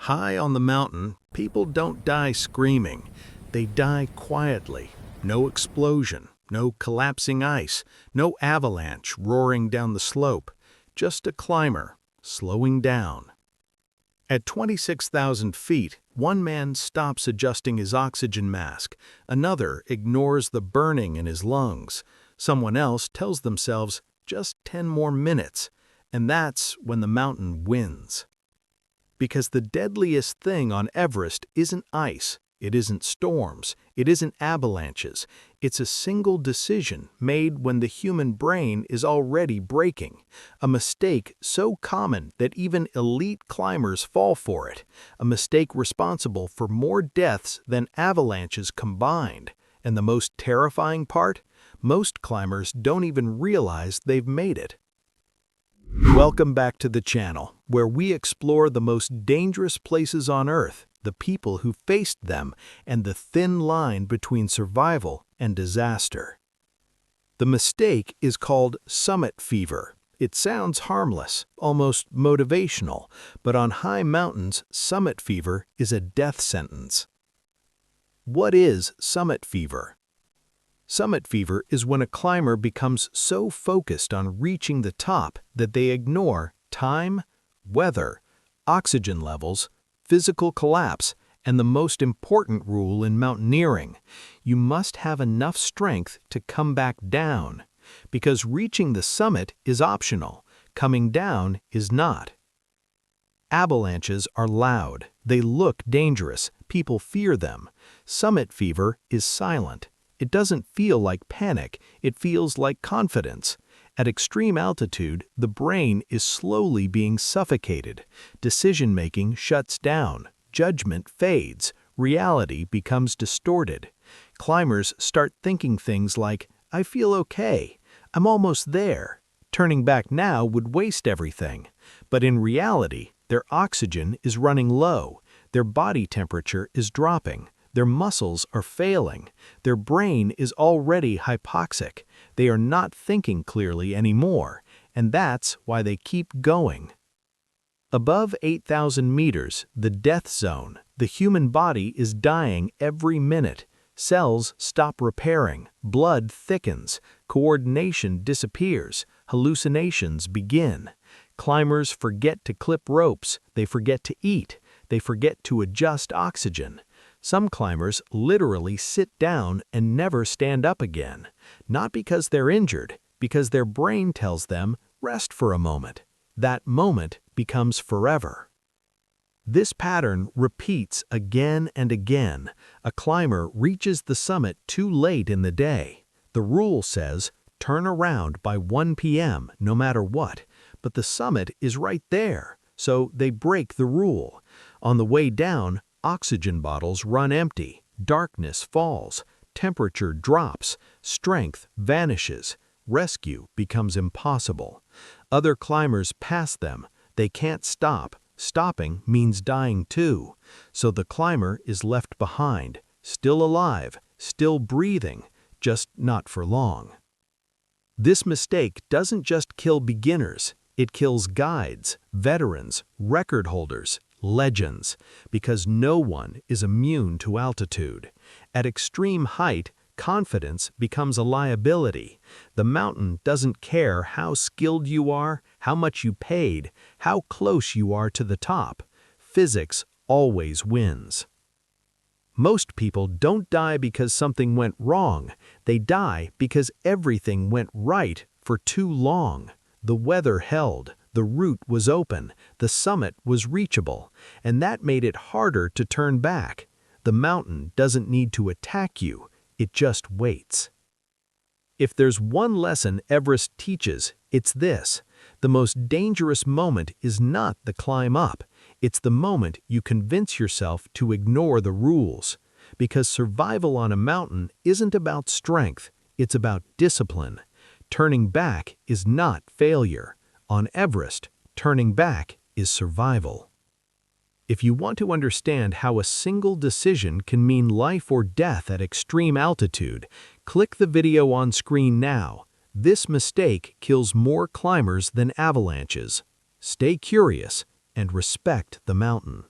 High on the mountain, people don't die screaming. They die quietly. No explosion, no collapsing ice, no avalanche roaring down the slope. Just a climber, slowing down. At 26,000 feet, one man stops adjusting his oxygen mask. Another ignores the burning in his lungs. Someone else tells themselves, just 10 more minutes. And that's when the mountain wins. Because the deadliest thing on Everest isn't ice, it isn't storms, it isn't avalanches. It's a single decision made when the human brain is already breaking. A mistake so common that even elite climbers fall for it. A mistake responsible for more deaths than avalanches combined. And the most terrifying part? Most climbers don't even realize they've made it. Welcome back to the channel, where we explore the most dangerous places on Earth, the people who faced them, and the thin line between survival and disaster. The mistake is called summit fever. It sounds harmless, almost motivational, but on high mountains, summit fever is a death sentence. What is summit fever? Summit fever is when a climber becomes so focused on reaching the top that they ignore time, weather, oxygen levels, physical collapse, and the most important rule in mountaineering: you must have enough strength to come back down. Because reaching the summit is optional, coming down is not. Avalanches are loud. They look dangerous. People fear them. Summit fever is silent. It doesn't feel like panic, it feels like confidence. At extreme altitude, the brain is slowly being suffocated. Decision-making shuts down, judgment fades, reality becomes distorted. Climbers start thinking things like, "I feel okay, I'm almost there. Turning back now would waste everything." But in reality, their oxygen is running low, their body temperature is dropping. Their muscles are failing. Their brain is already hypoxic. They are not thinking clearly anymore, and that's why they keep going. Above 8,000 meters, the death zone, the human body is dying every minute. Cells stop repairing, blood thickens, coordination disappears, hallucinations begin. Climbers forget to clip ropes, they forget to eat, they forget to adjust oxygen. Some climbers literally sit down and never stand up again, not because they're injured, because their brain tells them, rest for a moment. That moment becomes forever. This pattern repeats again and again. A climber reaches the summit too late in the day. The rule says, turn around by 1 p.m. no matter what, but the summit is right there, so they break the rule. On the way down, oxygen bottles run empty, darkness falls, temperature drops, strength vanishes, rescue becomes impossible. Other climbers pass them, they can't stop, stopping means dying too. So the climber is left behind, still alive, still breathing, just not for long. This mistake doesn't just kill beginners, it kills guides, veterans, record holders, legends, because no one is immune to altitude. At extreme height, confidence becomes a liability. The mountain doesn't care how skilled you are, how much you paid, how close you are to the top. Physics always wins. Most people don't die because something went wrong. They die because everything went right for too long. The weather held. The route was open, the summit was reachable, and that made it harder to turn back. The mountain doesn't need to attack you, it just waits. If there's one lesson Everest teaches, it's this: the most dangerous moment is not the climb up, it's the moment you convince yourself to ignore the rules. Because survival on a mountain isn't about strength, it's about discipline. Turning back is not failure. On Everest, turning back is survival. If you want to understand how a single decision can mean life or death at extreme altitude, click the video on screen now. This mistake kills more climbers than avalanches. Stay curious and respect the mountain.